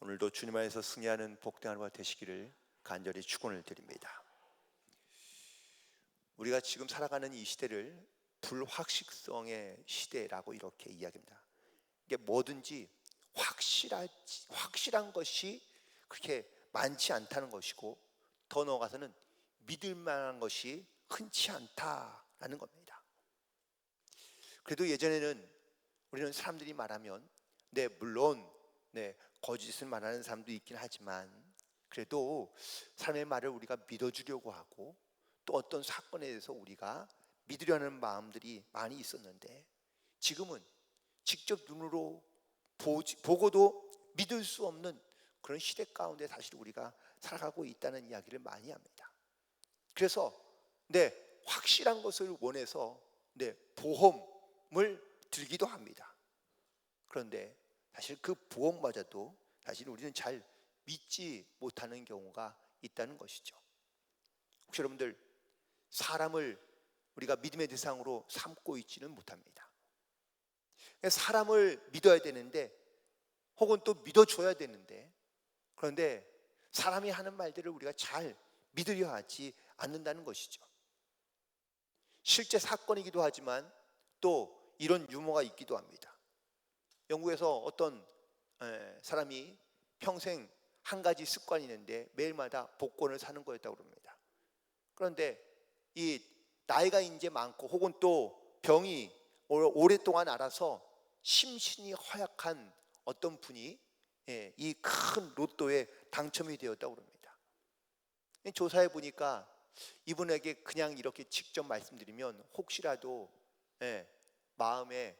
오늘도 주님 안에서 승리하는 복된 하루가 되시기를 간절히 축원을 드립니다. 우리가 지금 살아가는 이 시대를 불확실성의 시대라고 이렇게 이야기합니다. 이게 뭐든지 확실한 것이 그렇게 많지 않다는 것이고, 더 나아가서는 믿을 만한 것이 흔치 않다라는 겁니다. 그래도 예전에는 우리는 사람들이 말하면 물론 거짓을 말하는 사람도 있긴 하지만, 그래도 사람의 말을 우리가 믿어주려고 하고 또 어떤 사건에 대해서 우리가 믿으려는 마음들이 많이 있었는데, 지금은 직접 눈으로 보고도 믿을 수 없는 그런 시대 가운데 사실 우리가 살아가고 있다는 이야기를 많이 합니다. 그래서 확실한 것을 원해서 보험을 들기도 합니다. 그런데 사실 그 보험마저도 사실 우리는 잘 믿지 못하는 경우가 있다는 것이죠. 혹시 여러분들 사람을 우리가 믿음의 대상으로 삼고 있지는 못합니다. 사람을 믿어야 되는데, 혹은 또 믿어줘야 되는데, 그런데 사람이 하는 말들을 우리가 잘 믿으려 하지 않는다는 것이죠. 실제 사건이기도 하지만 또 이런 유머가 있기도 합니다. 영국에서 어떤 사람이 평생 한 가지 습관이 있는데 매일마다 복권을 사는 거였다고 합니다. 그런데 이 나이가 이제 많고 혹은 또 병이 오랫동안 앓아서 심신이 허약한 어떤 분이 이 큰 로또에 당첨이 되었다고 합니다. 조사해 보니까 이분에게 그냥 이렇게 직접 말씀드리면 혹시라도 마음에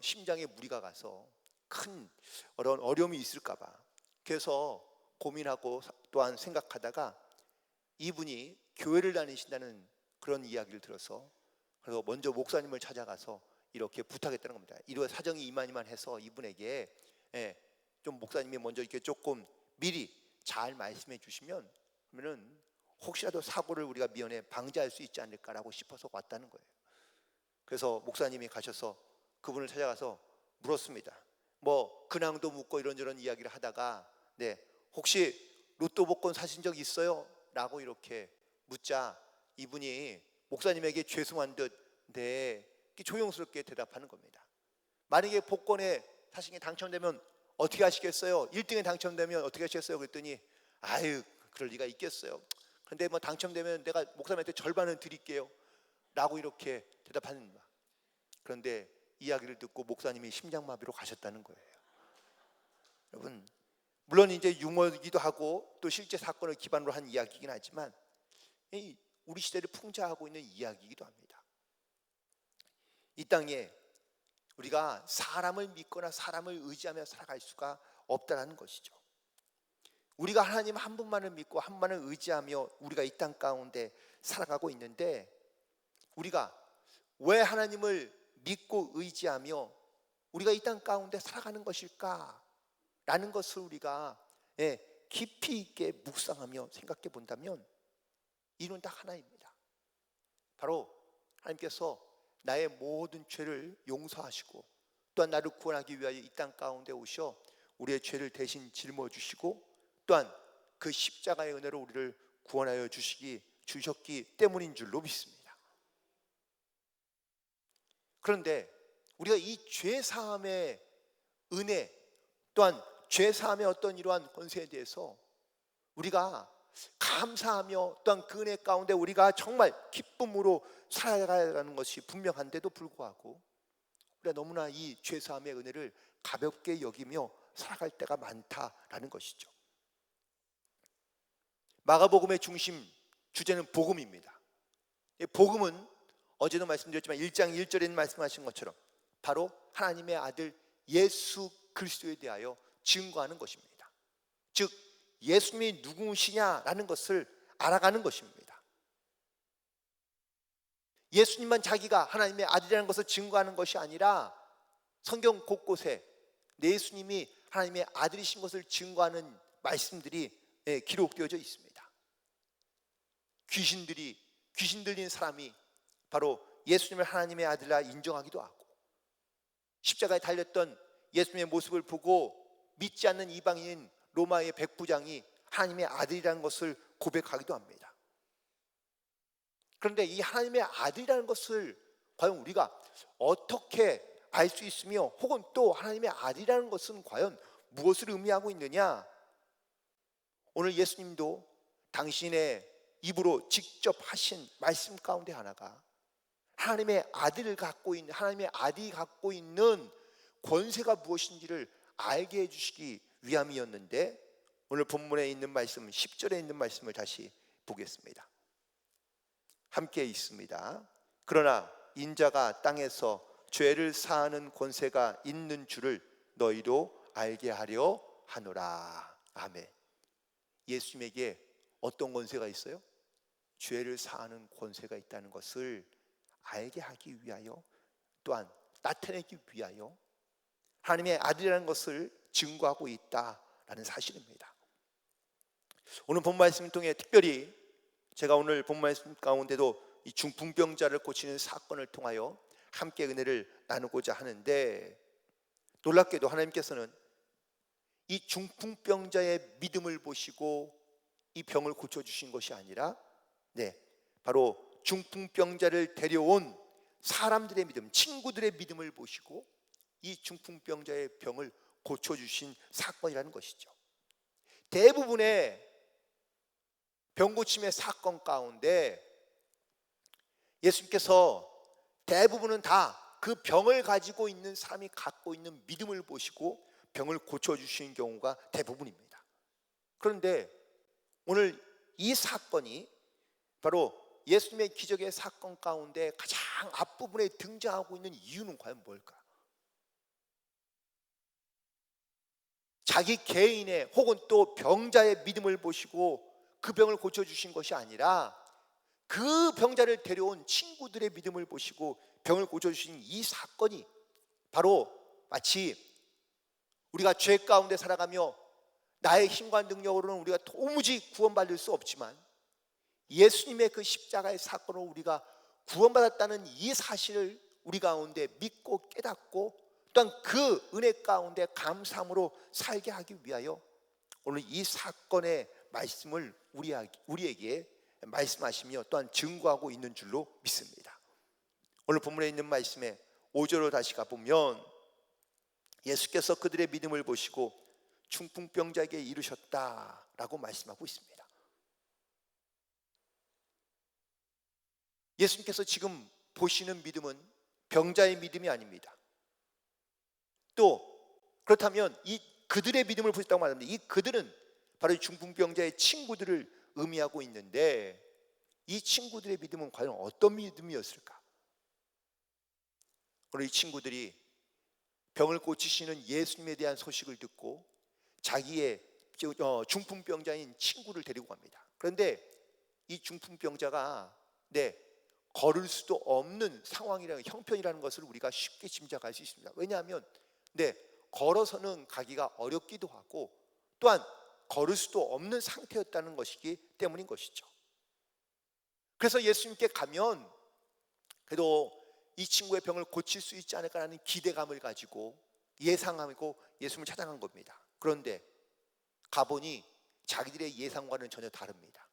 심장에 무리가 가서 큰 어려움이 있을까 봐, 그래서 고민하고 또한 생각하다가 이분이 교회를 다니신다는 그런 이야기를 들어서, 그래서 먼저 목사님을 찾아가서 이렇게 부탁했다는 겁니다. 이런 사정이 이만해서 이분에게 좀 목사님이 먼저 이렇게 조금 미리 잘 말씀해 주시면, 그러면은 혹시라도 사고를 우리가 미연에 방지할 수 있지 않을까라고 싶어서 왔다는 거예요. 그래서 목사님이 가셔서 그분을 찾아가서 물었습니다. 근황도 묻고 이런저런 이야기를 하다가 혹시 로또 복권 사신 적 있어요? 라고 이렇게 묻자 이분이 목사님에게 죄송한 듯 조용스럽게 대답하는 겁니다. 만약에 복권에 사신 게 당첨되면 어떻게 하시겠어요? 1등에 당첨되면 어떻게 하시겠어요? 그랬더니 아유, 그럴 리가 있겠어요. 그런데 당첨되면 내가 목사님한테 절반은 드릴게요 라고 이렇게 대답하는 거야. 그런데 이야기를 듣고 목사님이 심장마비로 가셨다는 거예요. 여러분, 물론 이제 유머이기도 하고 또 실제 사건을 기반으로 한 이야기이긴 하지만 우리 시대를 풍자하고 있는 이야기이기도 합니다. 이 땅에 우리가 사람을 믿거나 사람을 의지하며 살아갈 수가 없다는 것이죠. 우리가 하나님 한 분만을 믿고 한 분만을 의지하며 우리가 이 땅 가운데 살아가고 있는데, 우리가 왜 하나님을 믿고 의지하며 우리가 이 땅 가운데 살아가는 것일까? 라는 것을 우리가 깊이 있게 묵상하며 생각해 본다면 이유는 딱 하나입니다. 바로 하나님께서 나의 모든 죄를 용서하시고 또한 나를 구원하기 위하여 이 땅 가운데 오셔 우리의 죄를 대신 짊어주시고 또한 그 십자가의 은혜로 우리를 구원하여 주셨기 때문인 줄로 믿습니다. 그런데 우리가 이 죄사함의 은혜 또한 죄사함의 어떤 이러한 권세에 대해서 우리가 감사하며 또한 그 은혜 가운데 우리가 정말 기쁨으로 살아가야 하는 것이 분명한데도 불구하고 우리가 너무나 이 죄사함의 은혜를 가볍게 여기며 살아갈 때가 많다라는 것이죠. 마가복음의 중심 주제는 복음입니다. 복음은 어제도 말씀드렸지만 1장 1절에 말씀하신 것처럼 바로 하나님의 아들 예수 그리스도에 대하여 증거하는 것입니다. 즉 예수님이 누구시냐라는 것을 알아가는 것입니다. 예수님만 자기가 하나님의 아들이라는 것을 증거하는 것이 아니라 성경 곳곳에 예수님이 하나님의 아들이신 것을 증거하는 말씀들이 기록되어져 있습니다. 귀신 들린 사람이 바로 예수님을 하나님의 아들이라 인정하기도 하고, 십자가에 달렸던 예수님의 모습을 보고 믿지 않는 이방인 로마의 백부장이 하나님의 아들이라는 것을 고백하기도 합니다. 그런데 이 하나님의 아들이라는 것을 과연 우리가 어떻게 알 수 있으며, 혹은 또 하나님의 아들이라는 것은 과연 무엇을 의미하고 있느냐? 오늘 예수님도 당신의 입으로 직접 하신 말씀 가운데 하나가 하나님의 아들이 갖고 있는 권세가 무엇인지를 알게 해주시기 위함이었는데, 오늘 본문에 있는 말씀 10절에 있는 말씀을 다시 보겠습니다. 함께 있습니다. 그러나 인자가 땅에서 죄를 사하는 권세가 있는 줄을 너희도 알게 하려 하노라. 아멘. 예수님에게 어떤 권세가 있어요? 죄를 사하는 권세가 있다는 것을 알게 하기 위하여, 또한 나타내기 위하여 하나님의 아들이라는 것을 증거하고 있다라는 사실입니다. 오늘 본 말씀을 통해 특별히 제가 오늘 본 말씀 가운데도 이 중풍병자를 고치는 사건을 통하여 함께 은혜를 나누고자 하는데, 놀랍게도 하나님께서는 이 중풍병자의 믿음을 보시고 이 병을 고쳐주신 것이 아니라, 바로 중풍병자를 데려온 사람들의 믿음, 친구들의 믿음을 보시고 이 중풍병자의 병을 고쳐주신 사건이라는 것이죠. 대부분의 병고침의 사건 가운데 예수님께서 대부분은 다 그 병을 가지고 있는 사람이 갖고 있는 믿음을 보시고 병을 고쳐주시는 경우가 대부분입니다. 그런데 오늘 이 사건이 바로 예수님의 기적의 사건 가운데 가장 앞부분에 등장하고 있는 이유는 과연 뭘까? 자기 개인의 혹은 또 병자의 믿음을 보시고 그 병을 고쳐주신 것이 아니라 그 병자를 데려온 친구들의 믿음을 보시고 병을 고쳐주신 이 사건이 바로 마치 우리가 죄 가운데 살아가며 나의 힘과 능력으로는 우리가 도무지 구원받을 수 없지만 예수님의 그 십자가의 사건으로 우리가 구원받았다는 이 사실을 우리 가운데 믿고 깨닫고 또한 그 은혜 가운데 감사함으로 살게 하기 위하여 오늘 이 사건의 말씀을 우리에게 말씀하시며 또한 증거하고 있는 줄로 믿습니다. 오늘 본문에 있는 말씀에 5절로 다시 가보면 예수께서 그들의 믿음을 보시고 중풍병자에게 이르셨다라고 말씀하고 있습니다. 예수님께서 지금 보시는 믿음은 병자의 믿음이 아닙니다. 또 그렇다면 이 그들의 믿음을 보셨다고 말합니다. 이 그들은 바로 이 중풍병자의 친구들을 의미하고 있는데, 이 친구들의 믿음은 과연 어떤 믿음이었을까? 오늘 이 친구들이 병을 고치시는 예수님에 대한 소식을 듣고 자기의 중풍병자인 친구를 데리고 갑니다. 그런데 이 중풍병자가 걸을 수도 없는 상황이라는, 형편이라는 것을 우리가 쉽게 짐작할 수 있습니다. 왜냐하면 걸어서는 가기가 어렵기도 하고 또한 걸을 수도 없는 상태였다는 것이기 때문인 것이죠. 그래서 예수님께 가면 그래도 이 친구의 병을 고칠 수 있지 않을까라는 기대감을 가지고 예상하고 예수님을 찾아간 겁니다. 그런데 가보니 자기들의 예상과는 전혀 다릅니다.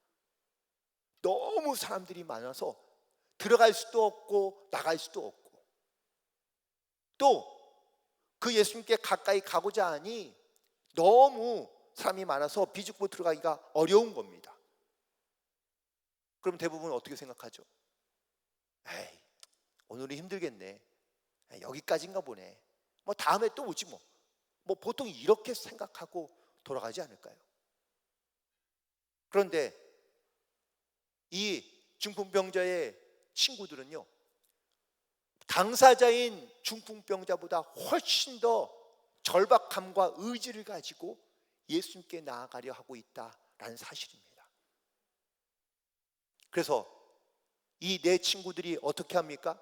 너무 사람들이 많아서 들어갈 수도 없고 나갈 수도 없고, 또 그 예수님께 가까이 가고자 하니 너무 사람이 많아서 비집고 들어가기가 어려운 겁니다. 그럼 대부분 어떻게 생각하죠? 에이, 오늘은 힘들겠네, 여기까지인가 보네, 뭐 다음에 또 오지 뭐 보통 이렇게 생각하고 돌아가지 않을까요? 그런데 이 중풍병자의 친구들은요, 당사자인 중풍병자보다 훨씬 더 절박함과 의지를 가지고 예수님께 나아가려 하고 있다라는 사실입니다. 그래서 이 네 친구들이 어떻게 합니까?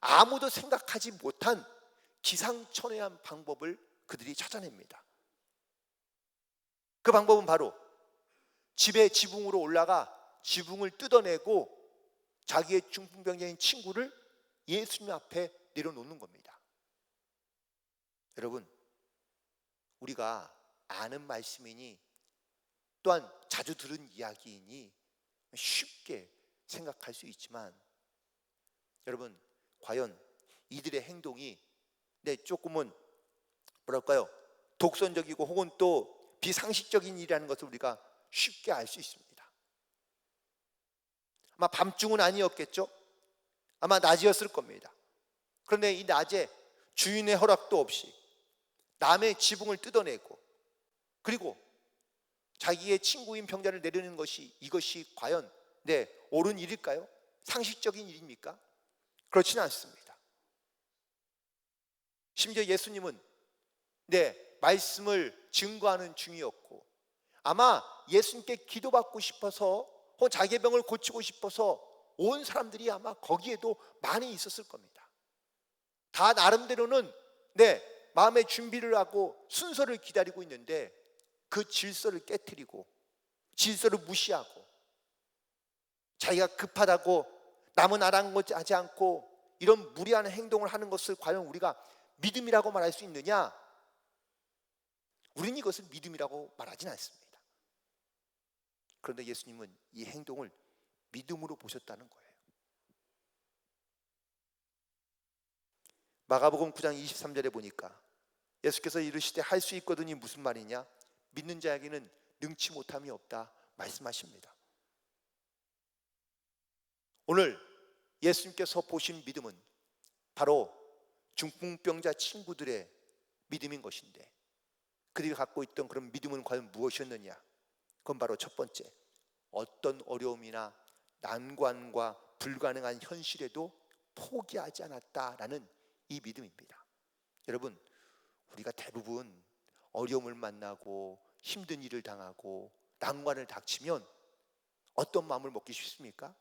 아무도 생각하지 못한 기상천외한 방법을 그들이 찾아냅니다. 그 방법은 바로 집의 지붕으로 올라가 지붕을 뜯어내고 자기의 중풍병자인 친구를 예수님 앞에 내려놓는 겁니다. 여러분, 우리가 아는 말씀이니 또한 자주 들은 이야기이니 쉽게 생각할 수 있지만, 여러분, 과연 이들의 행동이 조금은 뭐랄까요, 독선적이고 혹은 또 비상식적인 일이라는 것을 우리가 쉽게 알 수 있습니다. 아마 밤중은 아니었겠죠? 아마 낮이었을 겁니다. 그런데 이 낮에 주인의 허락도 없이 남의 지붕을 뜯어내고, 그리고 자기의 친구인 병자를 내리는 것이, 이것이 과연 옳은 일일까요? 상식적인 일입니까? 그렇지는 않습니다. 심지어 예수님은 말씀을 증거하는 중이었고, 아마 예수님께 기도받고 싶어서 혹은 자기의 병을 고치고 싶어서 온 사람들이 아마 거기에도 많이 있었을 겁니다. 다 나름대로는 마음의 준비를 하고 순서를 기다리고 있는데, 그 질서를 깨트리고 질서를 무시하고 자기가 급하다고 남은 아랑곳하지 않고 이런 무리한 행동을 하는 것을 과연 우리가 믿음이라고 말할 수 있느냐? 우리는 이것을 믿음이라고 말하진 않습니다. 그런데 예수님은 이 행동을 믿음으로 보셨다는 거예요. 마가복음 9장 23절에 보니까 예수께서 이르시되 할 수 있거든이 무슨 말이냐? 믿는 자에게는 능치 못함이 없다 말씀하십니다. 오늘 예수님께서 보신 믿음은 바로 중풍병자 친구들의 믿음인 것인데, 그들이 갖고 있던 그런 믿음은 과연 무엇이었느냐? 그건 바로 첫 번째, 어떤 어려움이나 난관과 불가능한 현실에도 포기하지 않았다라는 이 믿음입니다. 여러분, 우리가 대부분 어려움을 만나고 힘든 일을 당하고 난관을 닥치면 어떤 마음을 먹기 쉽습니까?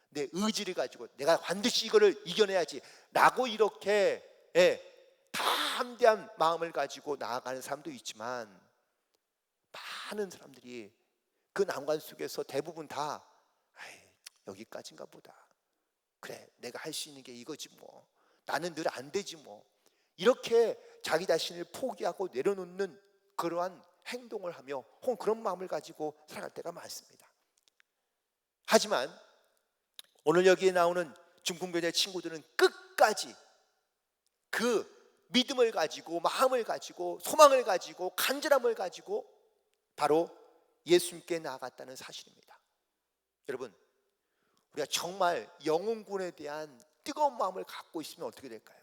내 의지를 가지고 내가 반드시 이거를 이겨내야지 라고 이렇게 담대한 마음을 가지고 나아가는 사람도 있지만, 많은 사람들이 그 난관 속에서 대부분 다 여기까지인가 보다, 그래 내가 할 수 있는 게 이거지 뭐, 나는 늘 안 되지 뭐, 이렇게 자기 자신을 포기하고 내려놓는 그러한 행동을 하며 혹은 그런 마음을 가지고 살아갈 때가 많습니다. 하지만 오늘 여기에 나오는 중풍병자의 친구들은 끝까지 그 믿음을 가지고, 마음을 가지고, 소망을 가지고, 간절함을 가지고 바로 예수님께 나아갔다는 사실입니다. 여러분, 우리가 정말 영혼군에 대한 뜨거운 마음을 갖고 있으면 어떻게 될까요?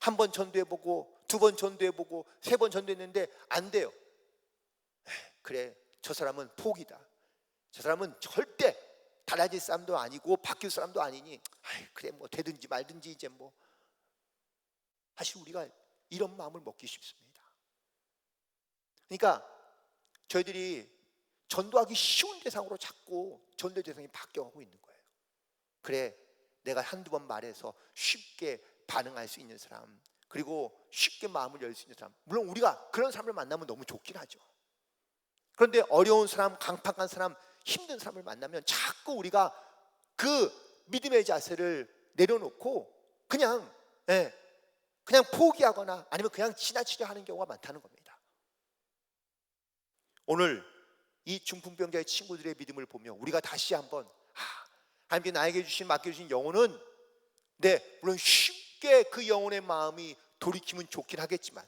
한 번 전도해보고, 두 번 전도해보고, 세 번 전도했는데 안 돼요. 그래, 저 사람은 포기다, 저 사람은 절대 달라질 사람도 아니고 바뀔 사람도 아니니 그래 뭐 되든지 말든지 이제 뭐, 사실 우리가 이런 마음을 먹기 쉽습니다. 그러니까 저희들이 전도하기 쉬운 대상으로 자꾸 전도 대상이 바뀌어가고 있는 거예요. 그래, 내가 한두 번 말해서 쉽게 반응할 수 있는 사람, 그리고 쉽게 마음을 열 수 있는 사람, 물론 우리가 그런 사람을 만나면 너무 좋긴 하죠. 그런데 어려운 사람, 강팍한 사람, 힘든 사람을 만나면 자꾸 우리가 그 믿음의 자세를 내려놓고 그냥 포기하거나 아니면 그냥 지나치려 하는 경우가 많다는 겁니다. 오늘 이 중풍병자의 친구들의 믿음을 보며 우리가 다시 한번 하나님께 나에게 맡겨주신 영혼은 물론 쉽게 그 영혼의 마음이 돌이키면 좋긴 하겠지만,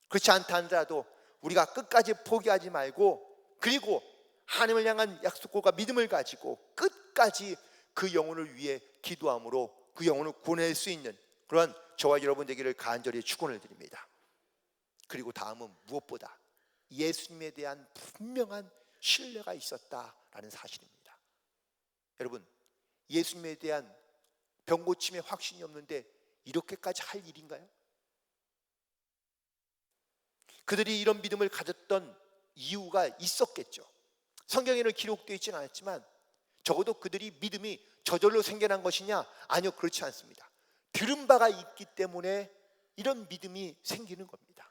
그렇지 않다 하더라도 우리가 끝까지 포기하지 말고, 그리고 하나님을 향한 약속과 믿음을 가지고 끝까지 그 영혼을 위해 기도함으로 그 영혼을 구원할 수 있는 그런 저와 여러분 되기를 간절히 축원을 드립니다. 그리고 다음은 무엇보다 예수님에 대한 분명한 신뢰가 있었다라는 사실입니다. 여러분, 예수님에 대한 병고침의 확신이 없는데 이렇게까지 할 일인가요? 그들이 이런 믿음을 가졌던 이유가 있었겠죠. 성경에는 기록되어 있지는 않았지만 적어도 그들이 믿음이 저절로 생겨난 것이냐? 아니요, 그렇지 않습니다. 들은 바가 있기 때문에 이런 믿음이 생기는 겁니다.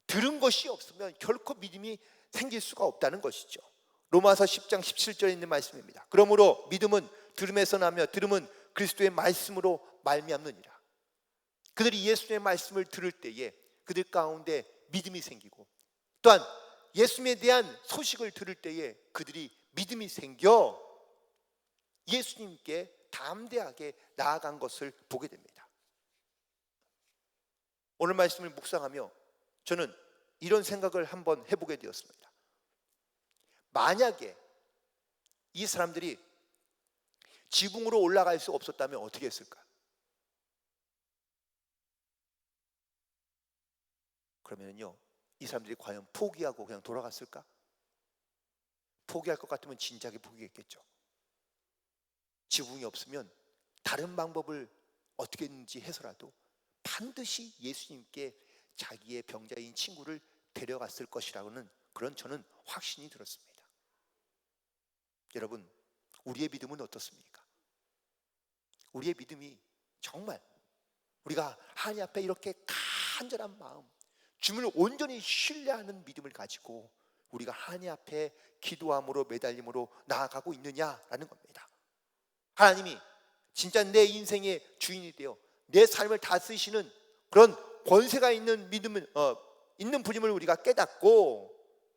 들은 것이 없으면 결코 믿음이 생길 수가 없다는 것이죠. 로마서 10장 17절에 있는 말씀입니다. 그러므로 믿음은 들음에서 나며 들음은 그리스도의 말씀으로 말미암느니라. 그들이 예수의 말씀을 들을 때에 그들 가운데 믿음이 생기고, 또한 예수님에 대한 소식을 들을 때에 그들이 믿음이 생겨 예수님께 담대하게 나아간 것을 보게 됩니다. 오늘 말씀을 묵상하며 저는 이런 생각을 한번 해보게 되었습니다. 만약에 이 사람들이 지붕으로 올라갈 수 없었다면 어떻게 했을까? 그러면요, 이 사람들이 과연 포기하고 그냥 돌아갔을까? 포기할 것 같으면 진작에 포기했겠죠. 지붕이 없으면 다른 방법을 어떻게 했는지 해서라도 반드시 예수님께 자기의 병자인 친구를 데려갔을 것이라고는 그런 저는 확신이 들었습니다. 여러분, 우리의 믿음은 어떻습니까? 우리의 믿음이 정말 우리가 하나님 앞에 이렇게 간절한 마음, 주님을 온전히 신뢰하는 믿음을 가지고 우리가 하나님 앞에 기도함으로 매달림으로 나아가고 있느냐라는 겁니다. 하나님이 진짜 내 인생의 주인이 되어 내 삶을 다스리시는 그런 권세가 있는 믿음을 있는 분임을 우리가 깨닫고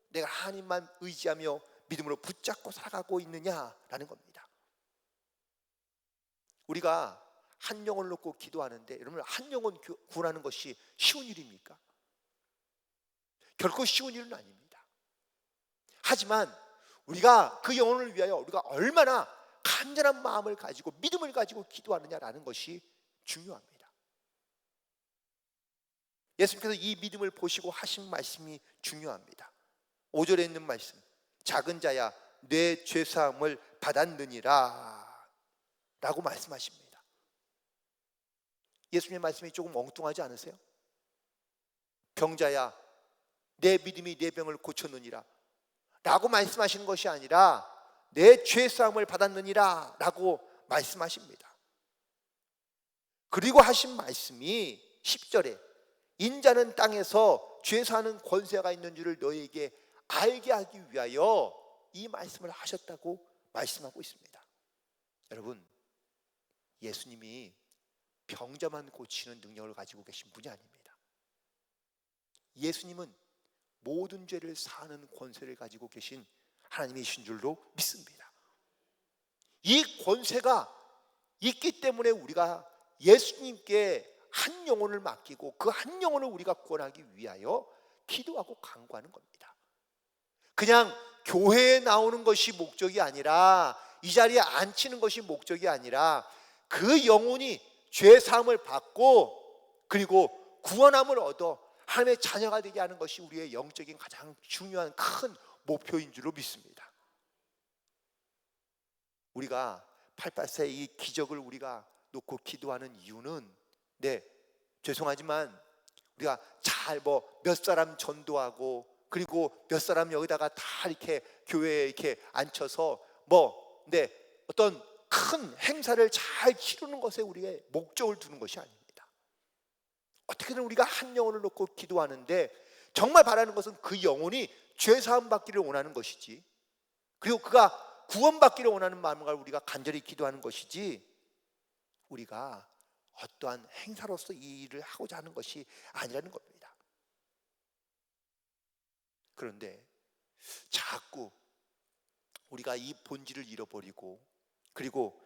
내가 하나님만 의지하며 믿음으로 붙잡고 살아가고 있느냐라는 겁니다. 우리가 한 영혼을 놓고 기도하는데 여러분, 한 영혼 구원하는 것이 쉬운 일입니까? 결코 쉬운 일은 아닙니다. 하지만 우리가 그 영혼을 위하여 우리가 얼마나 간절한 마음을 가지고 믿음을 가지고 기도하느냐라는 것이 중요합니다. 예수님께서 이 믿음을 보시고 하신 말씀이 중요합니다. 5절에 있는 말씀, 작은 자야 내 죄사함을 받았느니라 라고 말씀하십니다. 예수님의 말씀이 조금 엉뚱하지 않으세요? 병자야 내 믿음이 내 병을 고쳤느니라 라고 말씀하시는 것이 아니라 내 죄사함을 받았느니라 라고 말씀하십니다. 그리고 하신 말씀이 10절에 인자는 땅에서 죄사하는 권세가 있는 줄을 너희에게 알게 하기 위하여 이 말씀을 하셨다고 말씀하고 있습니다. 여러분, 예수님이 병자만 고치는 능력을 가지고 계신 분이 아닙니다. 예수님은 모든 죄를 사하는 권세를 가지고 계신 하나님이신 줄로 믿습니다. 이 권세가 있기 때문에 우리가 예수님께 한 영혼을 맡기고 그 한 영혼을 우리가 구원하기 위하여 기도하고 간구하는 겁니다. 그냥 교회에 나오는 것이 목적이 아니라, 이 자리에 앉히는 것이 목적이 아니라, 그 영혼이 죄 사함을 받고 그리고 구원함을 얻어 하나님의 자녀가 되게 하는 것이 우리의 영적인 가장 중요한 큰 목표인 줄로 믿습니다. 우리가 88세 이 기적을 우리가 놓고 기도하는 이유는, 죄송하지만 우리가 잘 몇 사람 전도하고 그리고 몇 사람 여기다가 다 이렇게 교회에 이렇게 앉혀서 어떤 큰 행사를 잘 치르는 것에 우리의 목적을 두는 것이 아닙니다. 어떻게든 우리가 한 영혼을 놓고 기도하는데 정말 바라는 것은 그 영혼이 죄 사함 받기를 원하는 것이지, 그리고 그가 구원받기를 원하는 마음을 우리가 간절히 기도하는 것이지, 우리가 어떠한 행사로서 이 일을 하고자 하는 것이 아니라는 겁니다. 그런데 자꾸 우리가 이 본질을 잃어버리고 그리고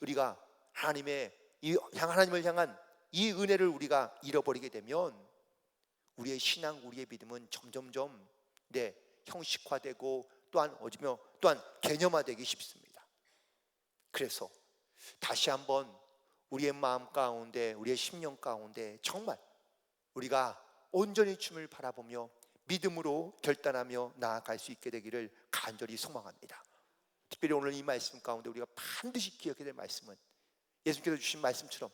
우리가 하나님을 향한 이 은혜를 우리가 잃어버리게 되면 우리의 신앙, 우리의 믿음은 점점점 형식화되고 또한 개념화되기 쉽습니다. 그래서 다시 한번 우리의 마음 가운데, 우리의 심령 가운데 정말 우리가 온전히 주님을 바라보며 믿음으로 결단하며 나아갈 수 있게 되기를 간절히 소망합니다. 특별히 오늘 이 말씀 가운데 우리가 반드시 기억해야 될 말씀은 예수님께서 주신 말씀처럼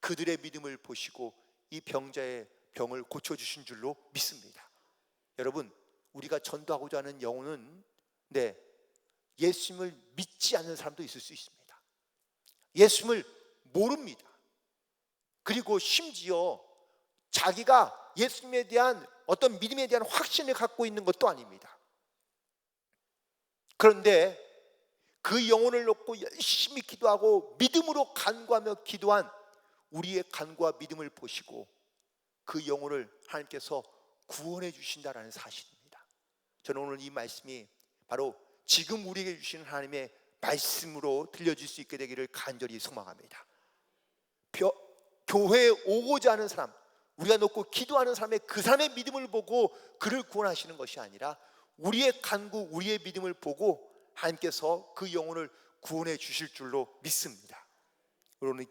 그들의 믿음을 보시고 이 병자의 병을 고쳐주신 줄로 믿습니다. 여러분, 우리가 전도하고자 하는 영혼은 예수님을 믿지 않는 사람도 있을 수 있습니다. 예수님을 모릅니다. 그리고 심지어 자기가 예수님에 대한 어떤 믿음에 대한 확신을 갖고 있는 것도 아닙니다. 그런데 그 영혼을 놓고 열심히 기도하고 믿음으로 간구하며 기도한 우리의 간구와 믿음을 보시고 그 영혼을 하나님께서 구원해 주신다라는 사실입니다. 저는 오늘 이 말씀이 바로 지금 우리에게 주시는 하나님의 말씀으로 들려질 수 있게 되기를 간절히 소망합니다. 교회에 오고자 하는 사람, 우리가 놓고 기도하는 사람의 그 사람의 믿음을 보고 그를 구원하시는 것이 아니라 우리의 간구, 우리의 믿음을 보고 하나님께서 그 영혼을 구원해 주실 줄로 믿습니다. 오늘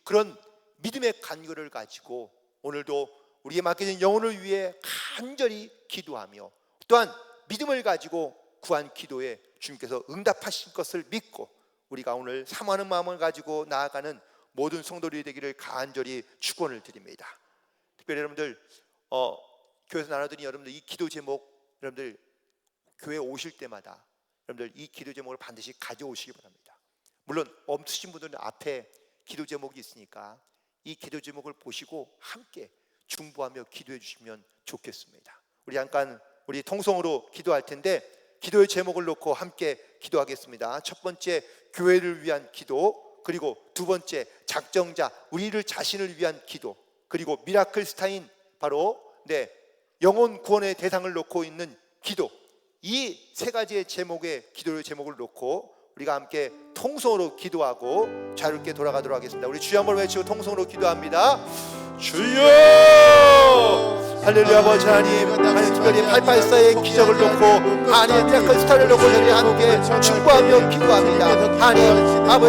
그런 믿음의 간구를 가지고 오늘도 우리의 맡겨진 영혼을 위해 간절히 기도하며 또한 믿음을 가지고 구한 기도에 주님께서 응답하신 것을 믿고 우리가 오늘 사모하는 마음을 가지고 나아가는 모든 성도들이 되기를 간절히 축원을 드립니다. 특별히 여러분들 교회에서 나눠드린 여러분들 이 기도 제목, 여러분들 교회 오실 때마다 여러분들 이 기도 제목을 반드시 가져오시기 바랍니다. 물론 없으신 분들은 앞에 기도 제목이 있으니까 이 기도 제목을 보시고 함께 중보하며 기도해 주시면 좋겠습니다. 우리 잠깐 우리 통성으로 기도할 텐데 기도의 제목을 놓고 함께 기도하겠습니다. 첫 번째, 교회를 위한 기도, 그리고 두 번째, 작정자 우리를 자신을 위한 기도, 그리고 미라클 스타인 바로 영혼 구원의 대상을 놓고 있는 기도, 이 세 가지의 제목의 기도의 제목을 놓고 우리가 함께 통성으로 기도하고 자유롭게 돌아가도록 하겠습니다. 우리 주여 한번 외치고 통성으로 기도합니다. 주여! 할렐루야. 아버지 하나님, 특별히 884의 기적을 놓고 하나님의 미라클 스타를 놓고 저희 함께 중보하며 기도합니다. 하나님 아버지